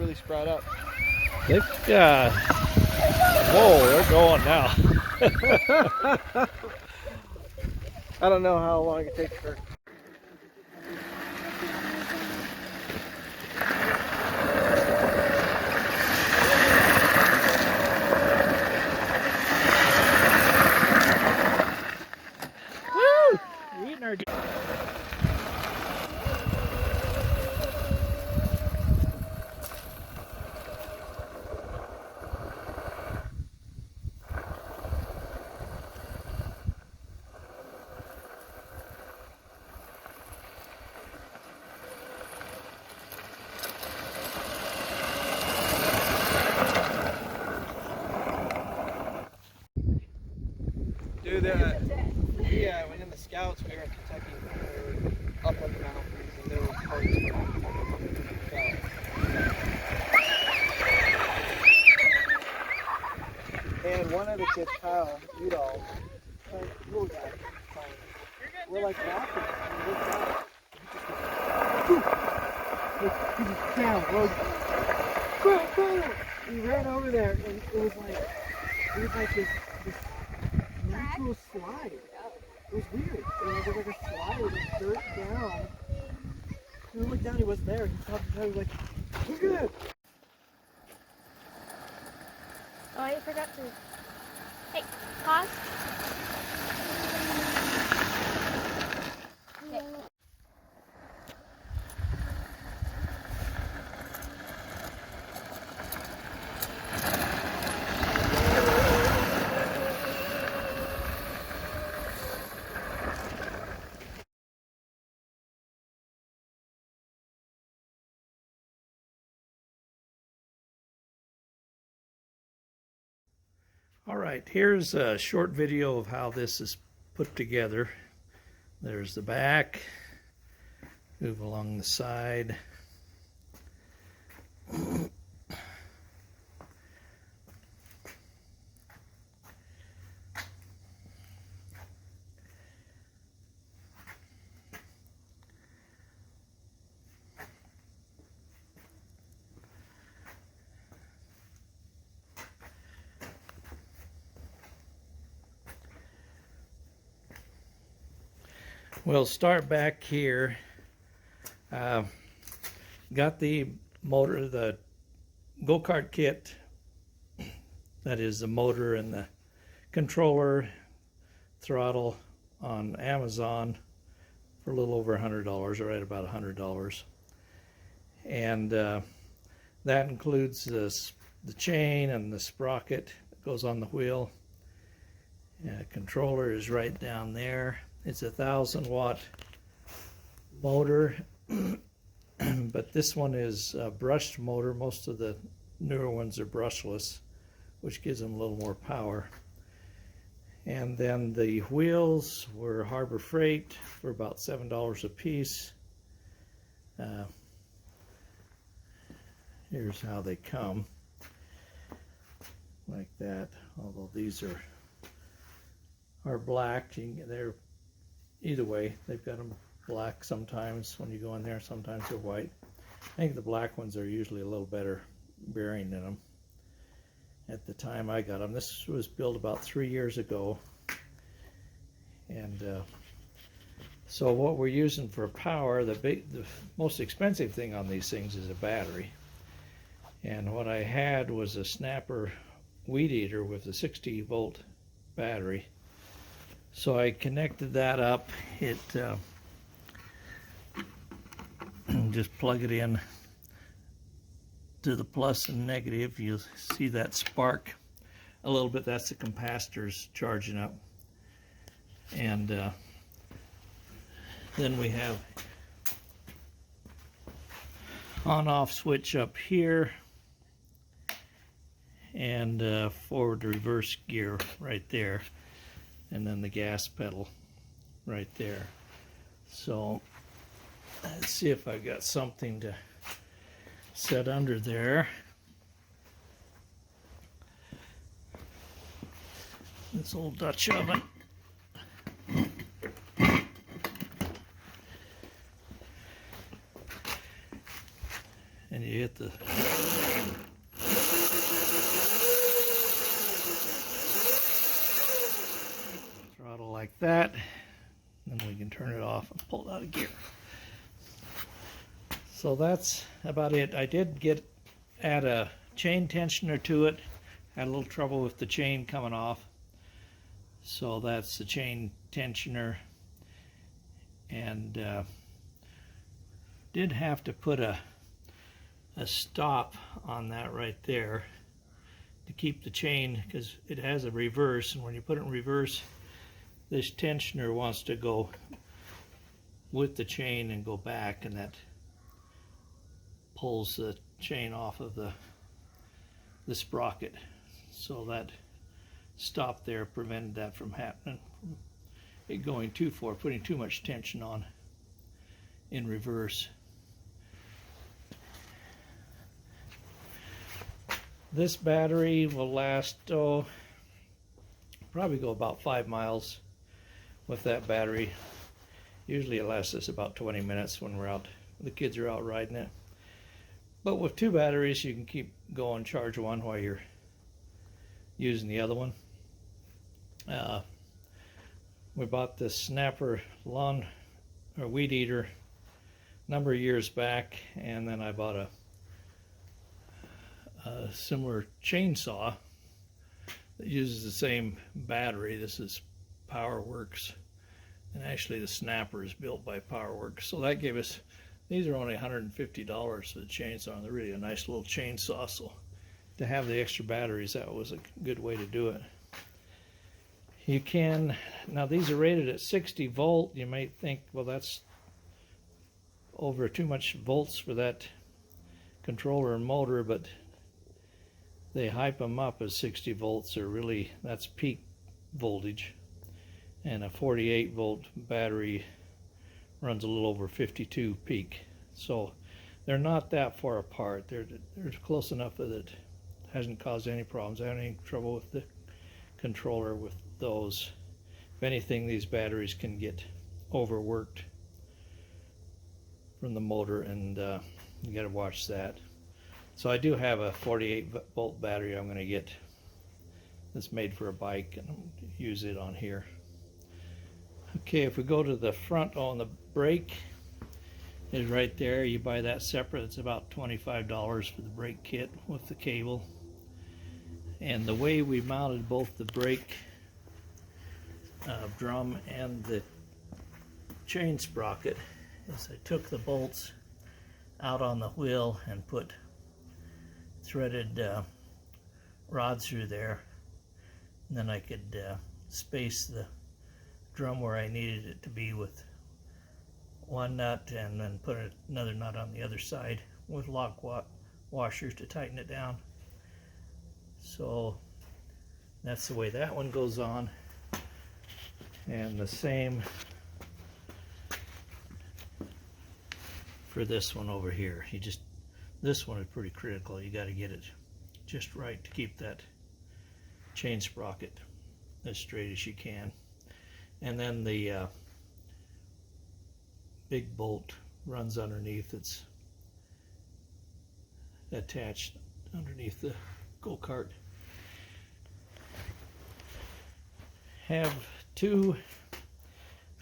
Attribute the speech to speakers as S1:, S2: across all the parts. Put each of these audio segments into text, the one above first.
S1: really sprout up.
S2: They've got, whoa, they're going now.
S1: I don't know how long it takes for.
S2: Woo! We're eating our.
S1: Dude, when in the Scouts, we were in Kentucky, we were up on the mountains, and there were parts where and one of the kids, Kyle, Udall, little guy, we're like laughing, and we look down, he just down, he ran over there, and it was like this natural slide. It was weird. It was like a slide with dirt down. We looked down, he wasn't there. He stopped and he was like, look at it.
S3: Oh, I forgot to. Hey, pause. Okay.
S2: All right, here's a short video of how this is put together. There's the back, move along the side. We'll start back here. Got the motor, the Go-Kart kit. That is the motor and the controller, throttle on Amazon for a little over $100, or right about $100. And that includes the chain and the sprocket that goes on the wheel. Controller is right down there. It's a 1,000-watt motor, but this one is a brushed motor. Most of the newer ones are brushless, which gives them a little more power. And then the wheels were Harbor Freight for about $7 a piece. Here's how they come, like that. Although these are black, they're either way. They've got them black sometimes when you go in there, sometimes they're white. I think the black ones are usually a little better bearing in them. At the time I got them, this was built about 3 years ago. And so what we're using for power, the most expensive thing on these things is a battery. And what I had was a Snapper weed eater with a 60-volt battery. So I connected that up. It just plug it in to the plus and negative. You'll see that spark a little bit. That's the capacitors charging up. And then we have on-off switch up here, and forward to reverse gear right there, and then the gas pedal right there. So let's see if I got something to set under there. This old Dutch oven. And you hit the like that. Then we can turn it off and pull it out of gear. So that's about it. I did add a chain tensioner to it. Had a little trouble with the chain coming off. So that's the chain tensioner. And did have to put a stop on that right there to keep the chain, because it has a reverse, and when you put it in reverse, this tensioner wants to go with the chain and go back, and that pulls the chain off of the sprocket. So that stop there prevented that from happening, from it going too far, putting too much tension on in reverse. This battery will last, probably go about 5 miles with that battery. Usually it lasts us about 20 minutes when we're out, the kids are out riding it. But with 2 batteries, you can keep going, charge one while you're using the other one. We bought this Snapper lawn or weed eater a number of years back, and then I bought a similar chainsaw that uses the same battery. This is PowerWorks, and actually the Snapper is built by PowerWorks. So that gave us, these are only $150 for the chainsaw, and they're really a nice little chainsaw. So to have the extra batteries, that was a good way to do it. You can, now these are rated at 60 volt. You might think, well, that's over too much volts for that controller and motor, but they hype them up as 60 volts. Are really, that's peak voltage, and a 48 volt battery runs a little over 52 peak. So they're not that far apart. They're close enough that it hasn't caused any problems. I haven't any trouble with the controller with those. If anything, these batteries can get overworked from the motor, and you got to watch that. So I do have a 48 volt battery I'm going to get that's made for a bike, and use it on here. Okay, if we go to the front on the brake, is right there. You buy that separate. It's about $25 for the brake kit with the cable. And the way we mounted both the brake drum and the chain sprocket is I took the bolts out on the wheel and put threaded rods through there, and then I could space the drum where I needed it to be with one nut, and then put another nut on the other side with lock washers to tighten it down. So that's the way that one goes on, and the same for this one over here. This one is pretty critical. You got to get it just right to keep that chain sprocket as straight as you can. And then the big bolt runs underneath. It's attached underneath the Go-Kart. Have two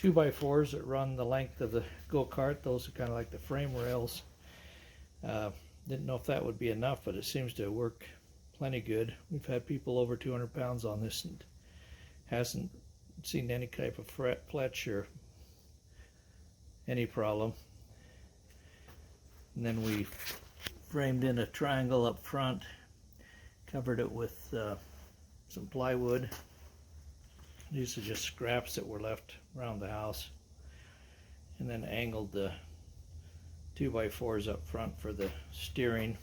S2: 2x4s that run the length of the Go-Kart. Those are kind of like the frame rails. Didn't know if that would be enough, but it seems to work plenty good. We've had people over 200 pounds on this and hasn't seen any type of fletch or any problem. And then we framed in a triangle up front, covered it with some plywood. These are just scraps that were left around the house, and then angled the 2x4s up front for the steering.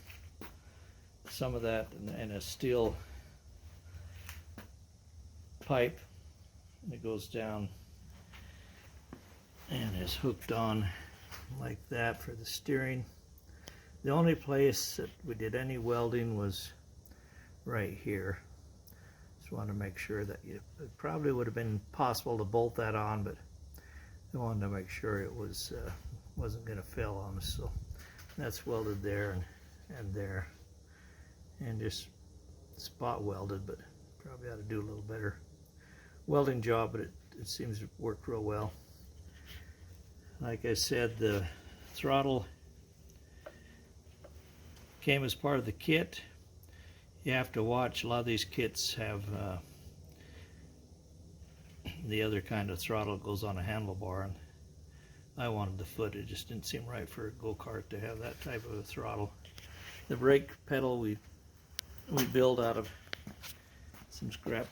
S2: Some of that and a steel pipe that goes down and is hooked on like that for the steering. The only place that we did any welding was right here. Just wanted to make sure that it probably would have been possible to bolt that on, but I wanted to make sure it was wasn't going to fail on us. So that's welded there and there, and just spot welded, but probably ought to do a little better welding job, but it seems to work real well. Like I said, the throttle came as part of the kit. You have to watch, a lot of these kits have the other kind of throttle goes on a handlebar, and I wanted the foot. It just didn't seem right for a go-kart to have that type of a throttle. The brake pedal we build out of some scrap.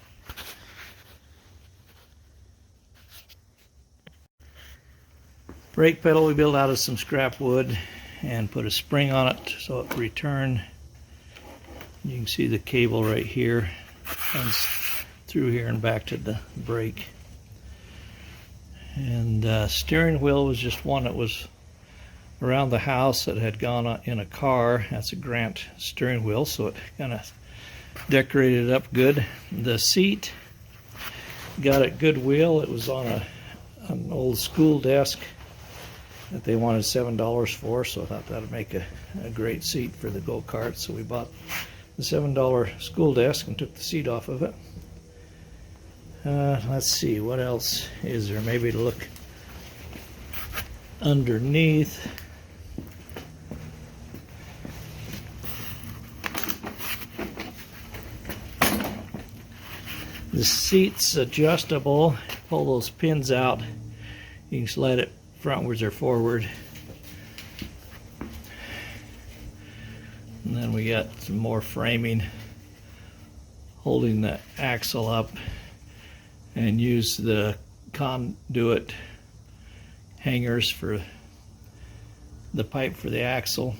S2: Brake pedal we built out of some scrap wood and put a spring on it so it return. You can see the cable right here runs through here and back to the brake. And steering wheel was just one that was around the house that had gone in a car. That's a Grant steering wheel, so it kind of decorated it up good. The seat got at Goodwill. It was on an old school desk that they wanted $7 for, so I thought that would make a great seat for the go-kart. So we bought the $7 school desk and took the seat off of it. Let's see, what else is there? Maybe to look underneath. The seat's adjustable. Pull those pins out. You can slide it frontwards or forward. And then we got some more framing holding the axle up, and use the conduit hangers for the pipe for the axle.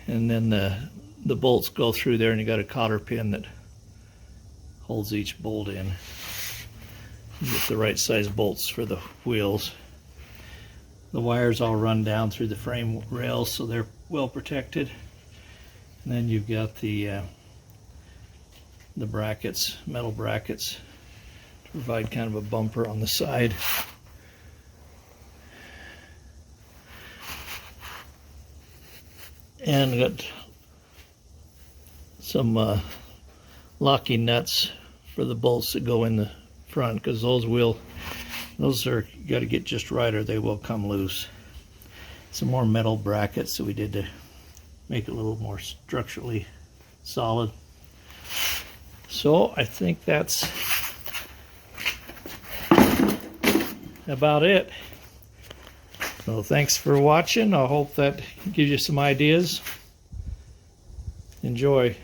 S2: And then the bolts go through there, and you got a cotter pin that holds each bolt in. You get the right size bolts for the wheels. The wires all run down through the frame rails, so they're well protected. And then you've got the brackets, metal brackets, to provide kind of a bumper on the side. And got some locking nuts for the bolts that go in the front, because those are, you got to get just right or they will come loose. Some more metal brackets that we did to make it a little more structurally solid. So I think that's about it. So thanks for watching. I hope that gives you some ideas. Enjoy.